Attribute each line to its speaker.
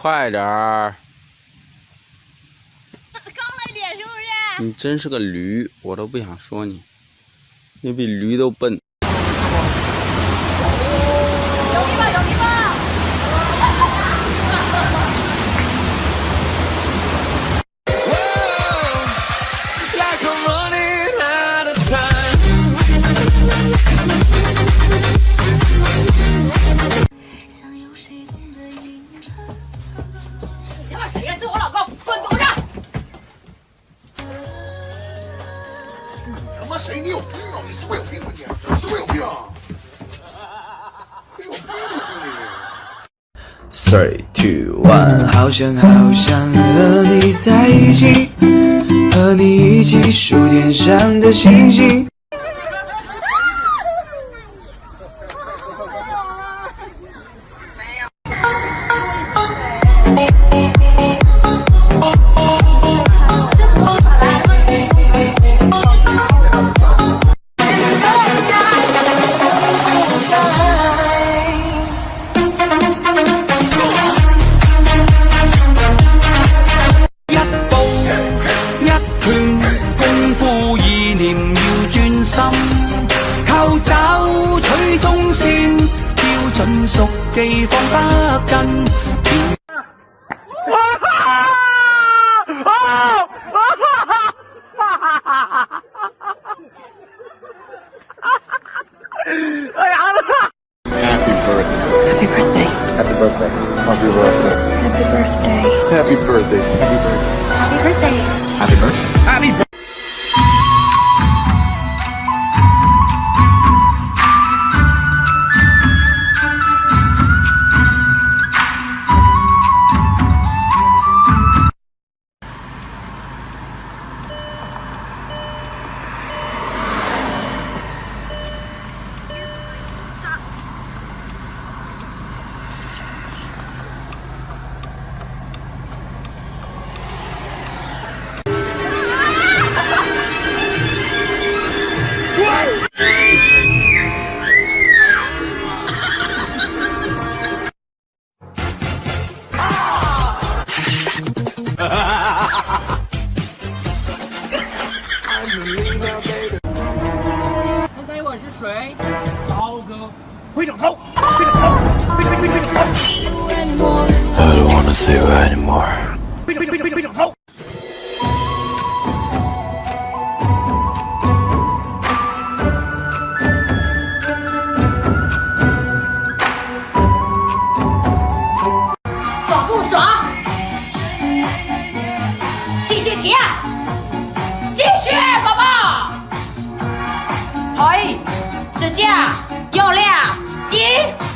Speaker 1: 快点儿！
Speaker 2: 高了点是不是？
Speaker 1: 你真是个驴，我都不想说你，你比驴都笨。
Speaker 2: 有逼吧，有逼吧！你他妈谁呀？这是我老公，滚犊子！
Speaker 3: 他妈谁？你有病啊！你是不是有病啊？你是不是有病啊？有病啊你
Speaker 4: ！3、2、1，好想和你在一起，和你一起数天上的星星。靠找取中線，標準熟記放不震。
Speaker 3: Happy birthday.
Speaker 5: Happy birthday.
Speaker 3: Happy birthday.
Speaker 5: Happy birthday.
Speaker 3: Happy birthday. Happy birthday.
Speaker 5: Happy birthday.
Speaker 3: Happy birthday. Happy birthday.
Speaker 6: 猜猜我是谁？刀哥，挥手投，挥手投，挥手投。
Speaker 4: I don't wanna see you anymore.
Speaker 6: 挥手投。
Speaker 2: 爽不爽？继续提，继续，宝宝。好，指甲用力，1。